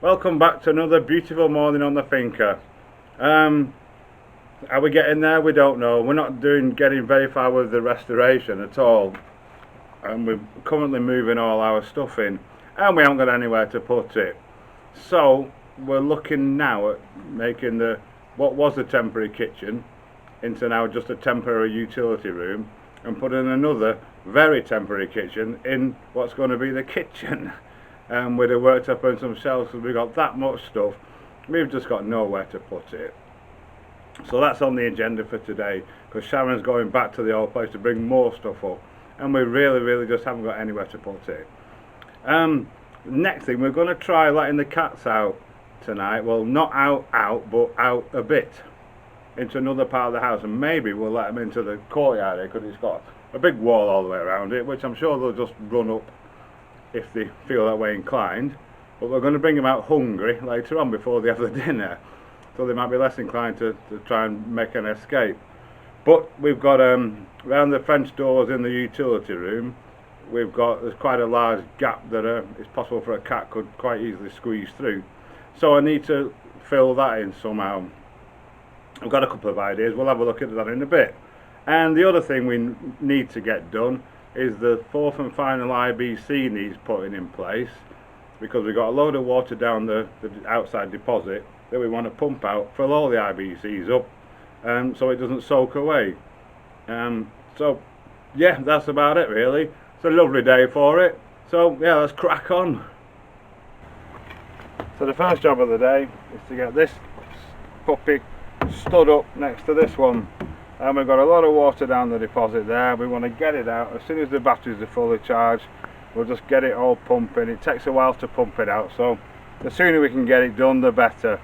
Welcome back to another beautiful morning on the Finca. Are we getting there? We don't know. We're not getting very far with the restoration at all, and we're currently moving all our stuff in, and we haven't got anywhere to put it. So we're looking now at making what was a temporary kitchen into now just a temporary utility room, and putting another very temporary kitchen in what's going to be the kitchen. With a worktop and some shelves, because we've got that much stuff, we've just got nowhere to put it. So that's on the agenda for today, because Sharon's going back to the old place to bring more stuff up, and we really just haven't got anywhere to put it. Next thing, we're going to try letting the cats out tonight. Well, not out, but out a bit into another part of the house, and maybe we'll let them into the courtyard because it's got a big wall all the way around it, which I'm sure they'll just run up if they feel that way inclined. But we're going to bring them out hungry later on before they have the dinner, so they might be less inclined to try and make an escape. But we've got around the French doors in the utility room, there's quite a large gap that it's possible for a cat could quite easily squeeze through, so I need to fill that in somehow. I've got a couple of ideas. We'll have a look at that in a bit. And the other thing we need to get done is the fourth and final IBC needs putting in place, because we've got a load of water down the outside deposit that we want to pump out, fill all the IBCs up, so it doesn't soak away. So yeah, that's about it really. It's a lovely day for it, so yeah, let's crack on. So the first job of the day is to get this puppy stood up next to this one. And we've got a lot of water down the deposit there. We want to get it out as soon as the batteries are fully charged. We'll just get it all pumping. It takes a while to pump it out, so the sooner we can get it done, the better.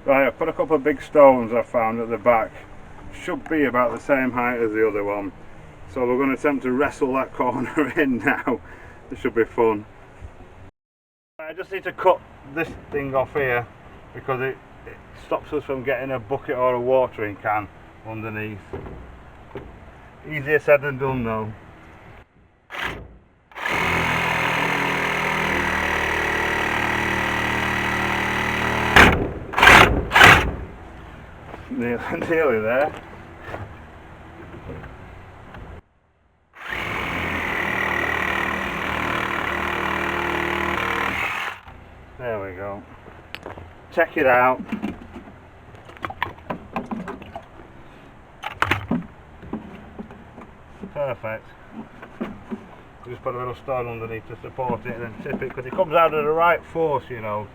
Right, I've put a couple of big stones I found at the back. Should be about the same height as the other one. So we're going to attempt to wrestle that corner in now. This should be fun. I just need to cut this thing off here because it stops us from getting a bucket or a watering can underneath. Easier said than done though. Nearly there. There we go. Check it out. Perfect. Just put a little stone underneath to support it and then tip it, because it comes out at the right force, you know.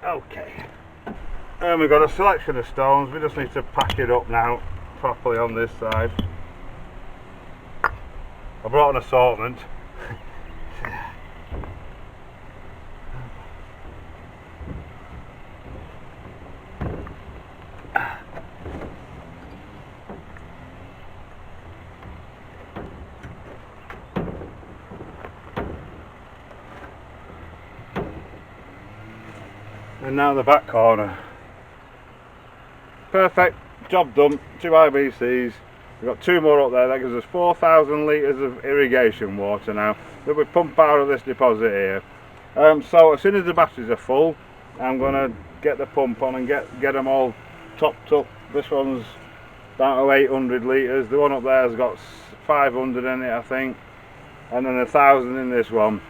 Okay. And we've got a selection of stones. We just need to pack it up now properly on this side. I brought an assortment. And now the back corner. Perfect, job done. 2 IBCs. We've got 2 more up there. That gives us 4,000 litres of irrigation water now that we pump out of this deposit here. So as soon as the batteries are full, I'm going to get the pump on and get them all topped up. This one's down to 800 litres. The one up there has got 500 in it, I think, and then 1,000 in this one.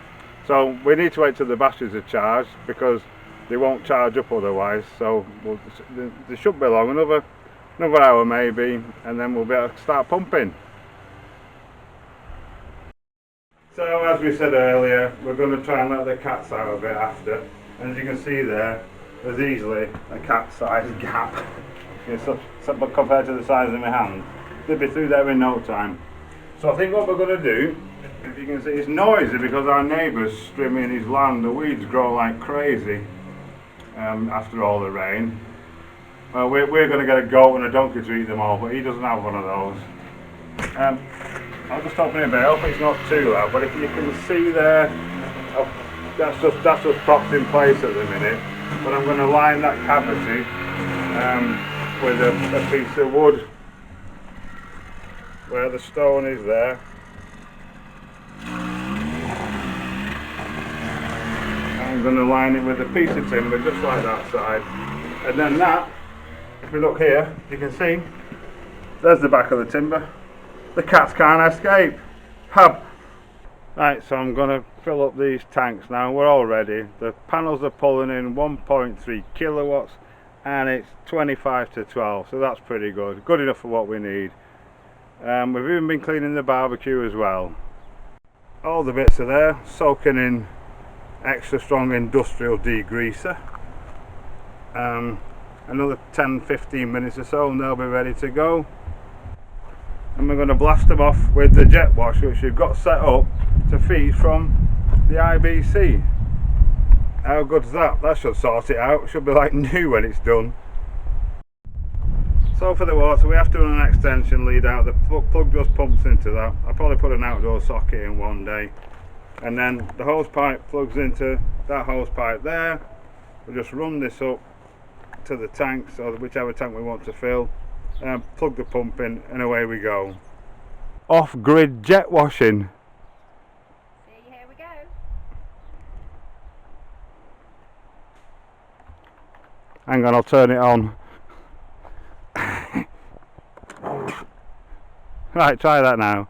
So we need to wait till the batteries are charged, because they won't charge up otherwise. So they should be long, another hour maybe, and then we'll be able to start pumping. So as we said earlier, we're going to try and let the cats out a bit after. And as you can see there's easily a cat-sized gap. But compared to the size of my hand, they'll be through there in no time. So I think what we're going to do, if you can see, it's noisy because our neighbour's trimming his land. The weeds grow like crazy after all the rain. We're going to get a goat and a donkey to eat them all, but he doesn't have one of those. I'll just open it a bit. I hope it's not too loud, but if you can see there, that's just propped in place at the minute. But I'm going to line that cavity with a piece of wood where the stone is there. I'm I'm going to line it with a piece of timber just like that side, and then that, if we look here, you can see there's the back of the timber. The cats can't escape. Hab. Right, so I'm going to fill up these tanks now. We're all ready. The panels are pulling in 1.3 kilowatts and it's 25 to 12, so that's pretty good. Good enough for what we need. We've even been cleaning the barbecue as well. All the bits are there, soaking in extra strong industrial degreaser. Another 10-15 minutes or so and they'll be ready to go. And we're going to blast them off with the jet wash, which we've got set up to feed from the IBC. How good's that? That should sort it out. It should be like new when it's done. So for the water, we have to run an extension lead out. The plug just pumps into that. I'll probably put an outdoor socket in one day. And then the hose pipe plugs into that hose pipe there. We'll just run this up to the tanks, or whichever tank we want to fill, and plug the pump in, and away we go. Off-grid jet washing. See, here we go. Hang on, I'll turn it on. Right, try that now.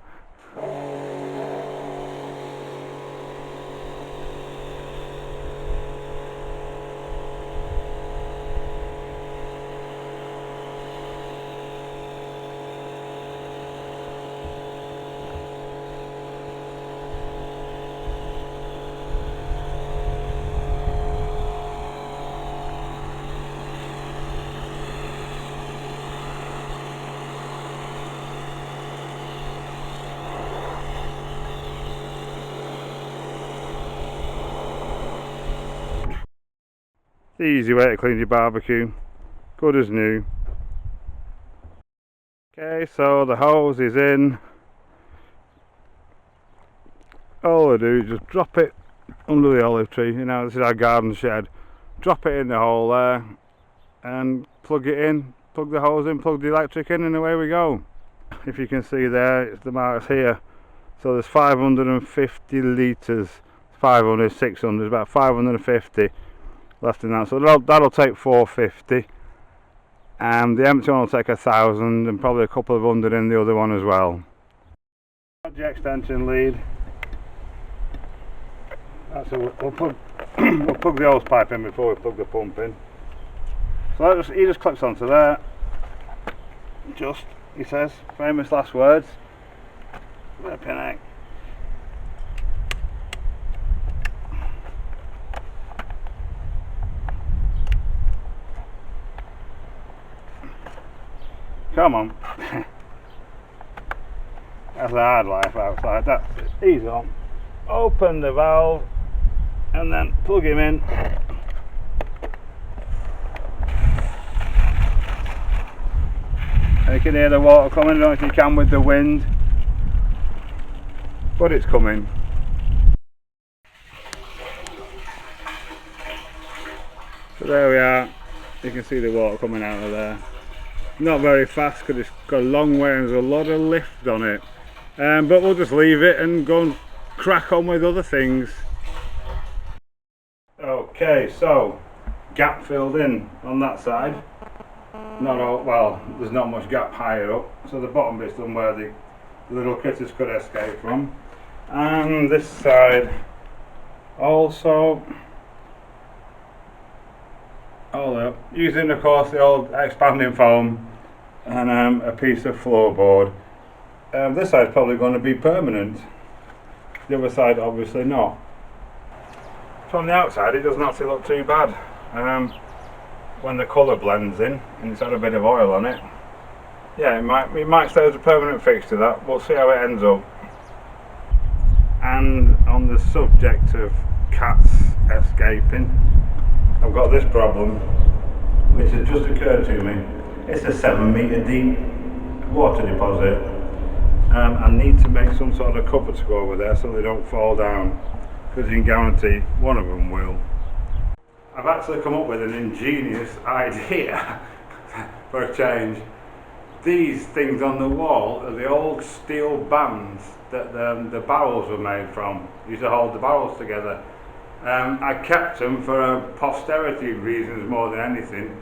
The easy way to clean your barbecue, good as new. Okay, so the hose is in. All I do is just drop it under the olive tree. You know, this is our garden shed. Drop it in the hole there and plug it in, plug the hose in, plug the electric in, and away we go. If you can see there, it's the marks here. So there's 550 litres, 500, 600, about 550 left in that, so that'll take 450, and the empty one will take 1,000 and probably a couple of hundred in the other one as well. The extension lead. That's a, we'll plug the hose pipe in before we plug the pump in. So he just clicks onto there. Just, he says, famous last words. Flipping heck. Come on. That's a hard life outside. That's it. He's on. Open the valve and then plug him in. You can hear the water coming. I don't know if you can with the wind, but it's coming. So there we are. You can see the water coming out of there. Not very fast because it's got a long way and there's a lot of lift on it, but we'll just leave it and go and crack on with other things. Okay, so gap filled in on that side. Not all, well, there's not much gap higher up, so the bottom bit's done where the little critters could escape from, and this side also all up, using of course the old expanding foam and a piece of floorboard. This side's probably going to be permanent, the other side obviously not. From the outside it doesn't actually look too bad. When the colour blends in and it's had a bit of oil on it, yeah, it might stay as a permanent fixture. That we'll see how it ends up. And on the subject of cats escaping, I've got this problem which has just occurred to me. It's a 7 metre deep water deposit. I need to make some sort of cover to go over there so they don't fall down, because you can guarantee one of them will. I've actually come up with an ingenious idea for a change. These things on the wall are the old steel bands that the barrels were made from. Used to hold the barrels together. I kept them for posterity reasons more than anything.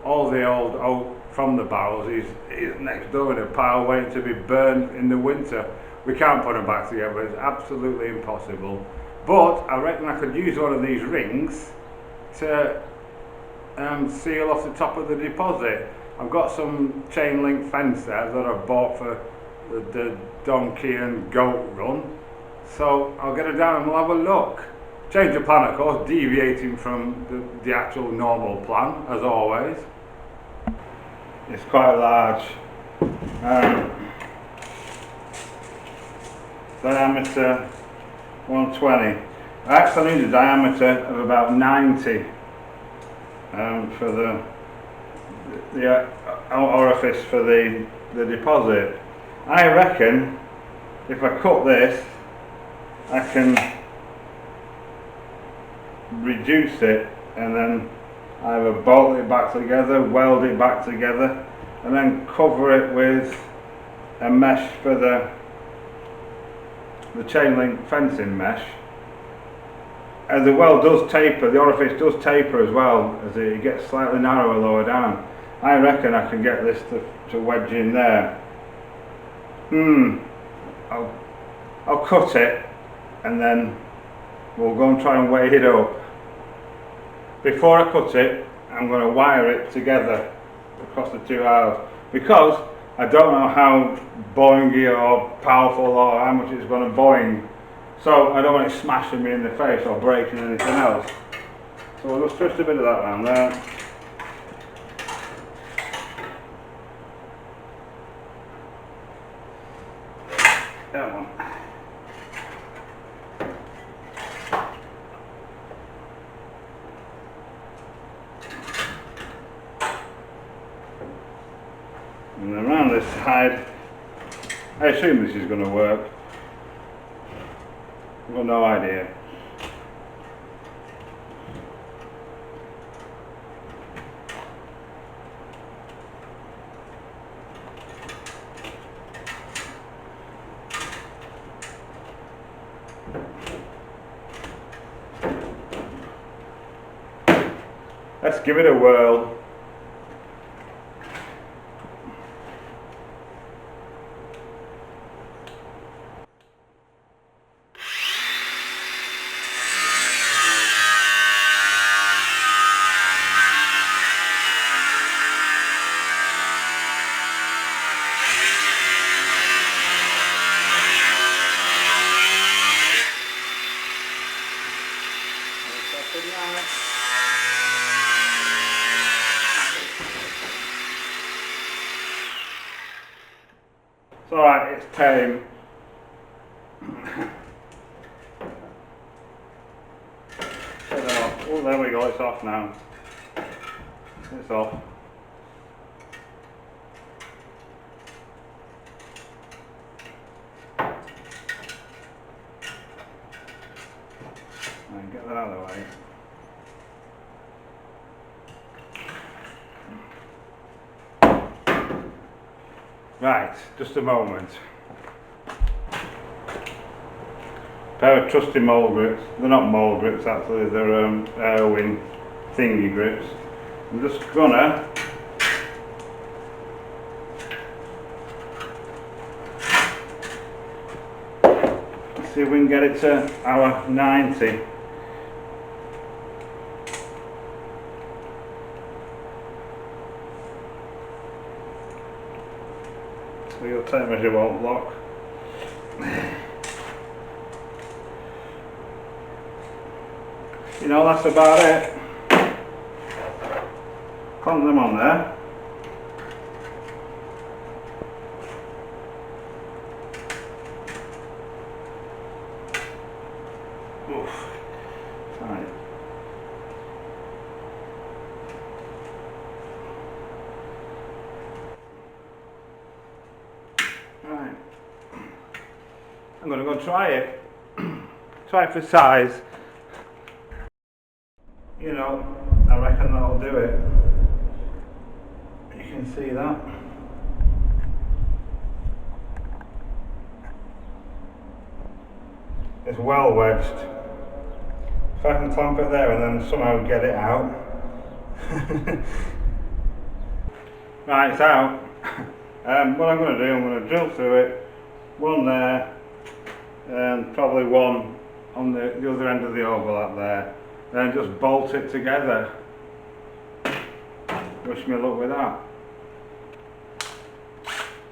All the old oak from the barrels is next door in a pile waiting to be burned in the winter. We can't put them back together, it's absolutely impossible. But I reckon I could use one of these rings to seal off the top of the deposit. I've got some chain link fence there that I bought for the donkey and goat run. So I'll get it down and we'll have a look. Change the plan, of course, deviating from the actual normal plan, as always. It's quite large. Diameter 120. I actually need a diameter of about 90 for the orifice for the deposit. I reckon if I cut this, I can reduce it and then either bolt it back together, weld it back together, and then cover it with a mesh for the chain link fencing mesh. And the weld does taper, the orifice does taper as well, as it gets slightly narrower lower down. I reckon I can get this to wedge in there. I'll cut it and then we'll go and try and weight it up. Before I cut it, I'm going to wire it together across the 2 hours, because I don't know how boingy or powerful or how much it's going to boing. So I don't want it smashing me in the face or breaking anything else. So we'll just twist a bit of that around there. That one. And then around this side, I assume this is going to work. I've got no idea. Let's give it a whirl. It's alright, it's tame. Oh, there we go, it's off now. It's off. And get that out of the way. Right, just a moment. Pair of trusty mole grips. They're not mole grips actually, they're Irwin thingy grips. I'm just gonna see if we can get it to our 90. So your tape measure won't lock. You know, that's about it. Clamp them on there. Oof. Right. Right. I'm going to go try it. Try it for size. You know, I reckon that'll do it. You can see that. It's well wedged. If I can clamp it there and then somehow get it out. Right, it's out. What I'm going to do, I'm going to drill through it, one there, and probably one on the other end of the overlap there, and then just bolt it together. Wish me luck with that.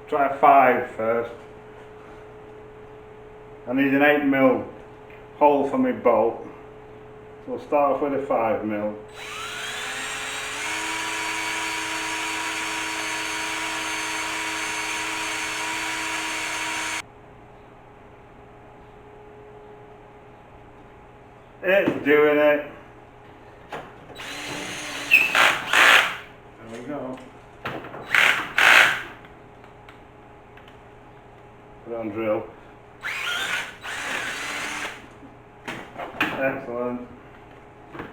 Try a 5 first. I need an 8mm hole for my bolt, so we'll start off with a 5mm. It's doing it. There we go. Put it on drill. Excellent.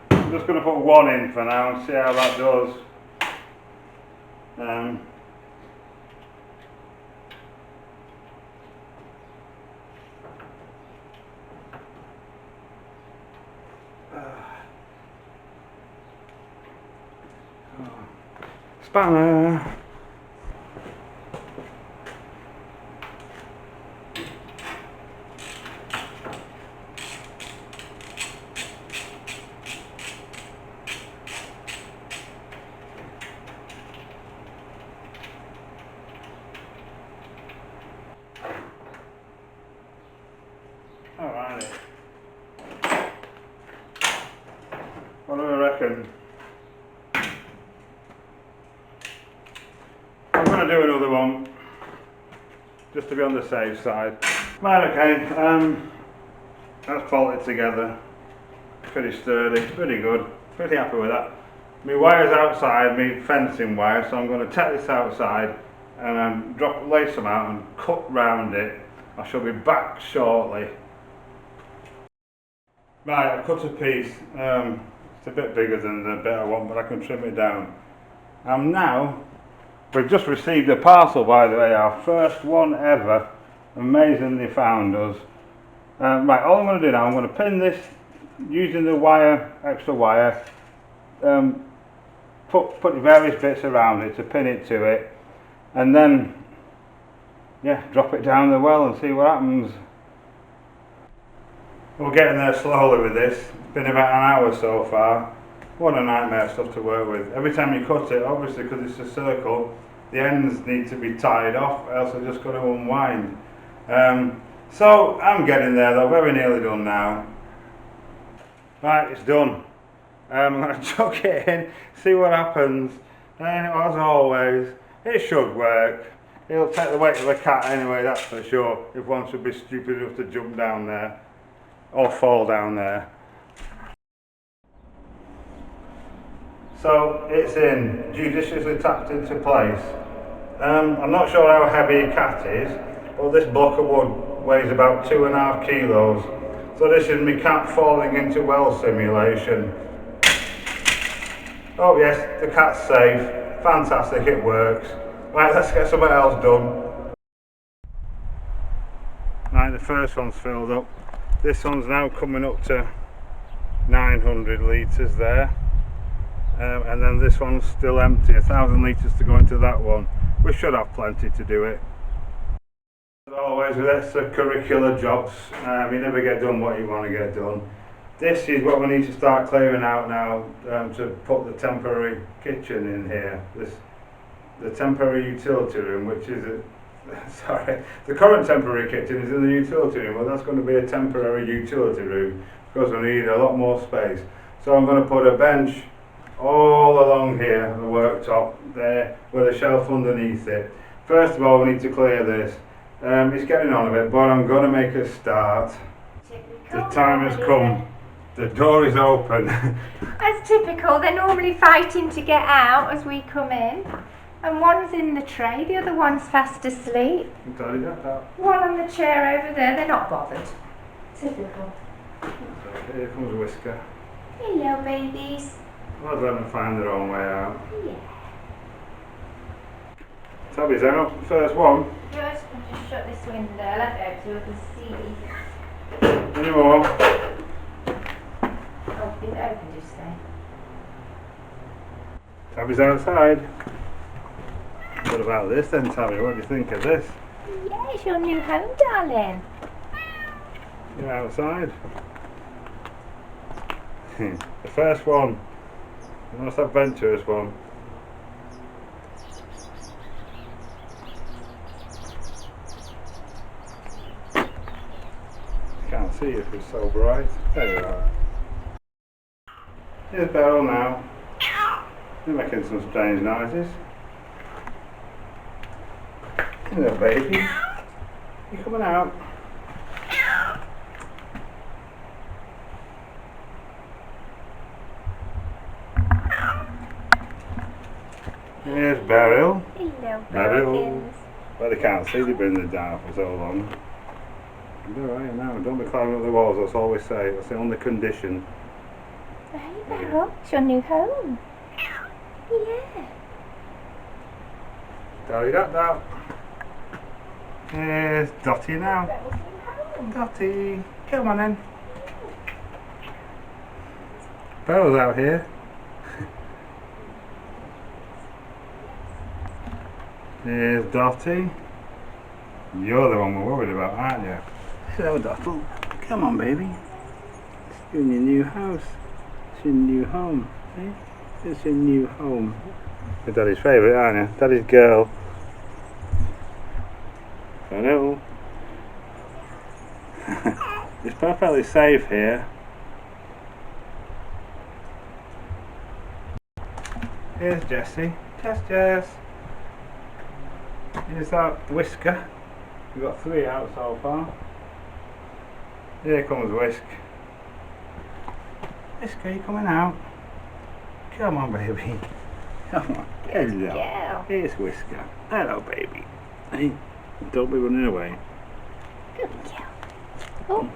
I'm just going to put one in for now and see how that does. Spanner. Alrighty. What do I reckon? I'm going to do another one, just to be on the safe side. Right, okay, that's bolted together. Pretty sturdy, pretty good, pretty happy with that. My wire's outside, my fencing wire, so I'm going to take this outside and lace them out and cut round it. I shall be back shortly. Right, I've cut a piece. It's a bit bigger than the bit I want, but I can trim it down. We've just received a parcel, by the way, our first one ever. Amazingly found us. Right, all I'm going to do now, I'm going to pin this using the wire, extra wire, put various bits around it to pin it to it, and then, yeah, drop it down the well and see what happens. We're getting there slowly with this. It's been about an hour so far. What a nightmare stuff to work with. Every time you cut it, obviously because it's a circle, the ends need to be tied off, else they're just going to unwind. So I'm getting there though, very nearly done now. Right, it's done. I'm going to chuck it in, see what happens. As always, it should work. It'll take the weight of a cat anyway, that's for sure, if one should be stupid enough to jump down there, or fall down there. So it's in, judiciously tapped into place. I'm not sure how heavy a cat is, but this block of wood weighs about 2.5 kilos. So this is my cat falling into well simulation. Oh yes, the cat's safe. Fantastic, it works. Right, let's get something else done. Right, the first one's filled up. This one's now coming up to 900 litres there. And then this one's still empty, 1,000 litres to go into that one. We should have plenty to do it. As always with extracurricular jobs, you never get done what you want to get done. This is what we need to start clearing out now to put the temporary kitchen in here. The temporary utility room, which is the current temporary kitchen is in the utility room. Well, that's going to be a temporary utility room because we need a lot more space. So I'm going to put a bench all along here, the worktop there, with a shelf underneath it. First of all, we need to clear this. It's getting on a bit, but I'm going to make a start. The time has come. The door is open. As typical, they're normally fighting to get out as we come in. And one's in the tray, the other one's fast asleep. One on the chair over there, they're not bothered. Typical. So here comes Whisker. Hello, babies. I'll let them find their own way out. Yeah. Toby's then up, first one. Good, I'll just shut this window, let it out so we can see. Any more? Leave it open, just say. Tabby's outside. What about this then, Tabby? What do you think of this? Yeah, it's your new home, darling. You're outside. The first one. The most adventurous one. Can't see if it's so bright. There you are. Here's Beryl now. You're making some strange noises. Hello, baby. You coming out? Here's Beryl. Hello, Beryl. Well, they can't see, they've been in the dark for so long. You're alright now, don't be climbing up the walls, that's all we say. That's the only condition. Hey, Beryl, it's your new home. Yeah. Da-da-da-da. Here's Dotty now. Beryl's new home. Dotty, come on then. Beryl's out here. Here's Dotty. You're the one we're worried about, aren't you? Hello, Dottle. Come on, baby. It's in your new house. It's your new home. Eh? It's your new home. You're Daddy's favourite, aren't you? Daddy's girl. I know. It's perfectly safe here. Here's Jessie. Jess. Here's that Whisker. We've got 3 out so far. Here comes Whisk. Whisker, you coming out? Come on, baby. Come on. Hello. Yeah. Here's Whisker. Hello, baby. Hey, don't be running away. Good girl. Oh,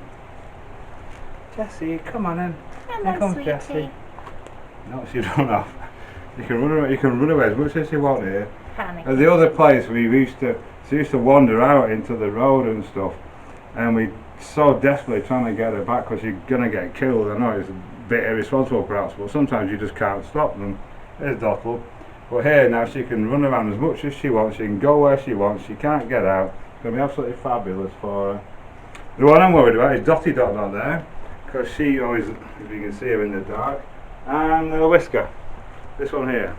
Jessie, come on in. come Here on, comes sweetie. Jessie. No, she's run off. You can run away as much as you want here. Panic. At the other place she used to wander out into the road and stuff, and we so desperately trying to get her back because she's gonna get killed. I know it's a bit irresponsible perhaps, but sometimes you just can't stop them. There's Dottle. But here now she can run around as much as she wants, she can go where she wants, she can't get out. It's gonna be absolutely fabulous for her. The one I'm worried about is Dotty Dot not there, because she always, if you can see her in the dark, and the Whisker. This one here,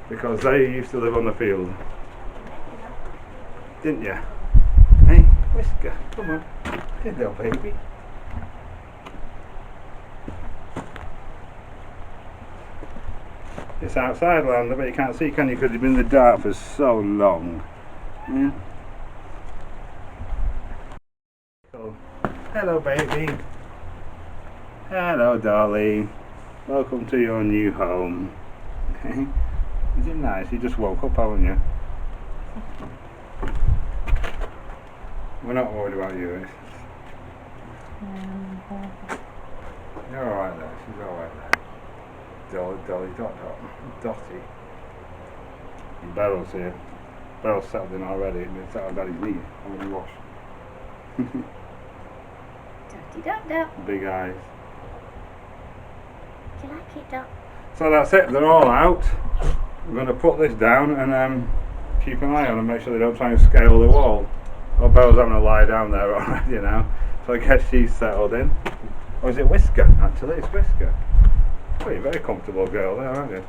because they used to live on the field, didn't you? Hey, Whisker, come on, hello, baby. It's outside land, but you can't see, can you? Because you've been in the dark for so long. Yeah. So, hello, baby. Hello, darling. Welcome to your new home. Okay. Is it nice? You just woke up, haven't you? We're not worried about you. You're alright there. She's alright there. Dolly, Dotty. And Beryl's here. Beryl's settled in already. It's out of Daddy's knee. I'm going to wash. Dotty. Big eyes. Do you like it, Dot? So that's it. They're all out. We're going to put this down and keep an eye on them, make sure they don't try and scale the wall. Oh, Beryl's having to lie down there already now. So I guess she's settled in. Or is it Whisker? Actually, it's Whisker. Oh, you're a very comfortable girl there, aren't you?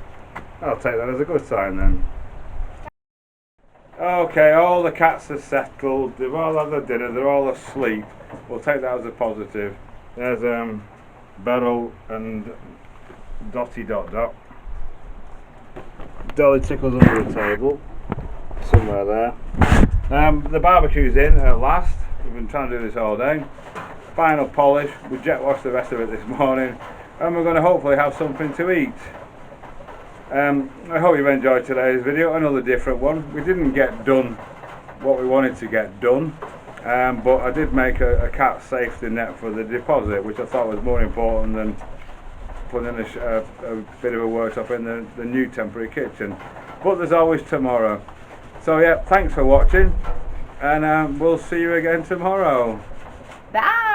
I'll take that as a good sign then. Okay, all the cats are settled. They've all had their dinner. They're all asleep. We'll take that as a positive. There's Beryl and Dotty Dot. Dolly tickles under the table. Somewhere there. The barbecue's in at last. We've been trying to do this all day. Final polish. We jet washed the rest of it this morning. And we're going to hopefully have something to eat. I hope you've enjoyed today's video, another different one. We didn't get done what we wanted to get done, but I did make a cat safety net for the deposit, which I thought was more important than putting in a bit of a workshop in the new temporary kitchen. But there's always tomorrow. So yeah, thanks for watching, and we'll see you again tomorrow. Bye!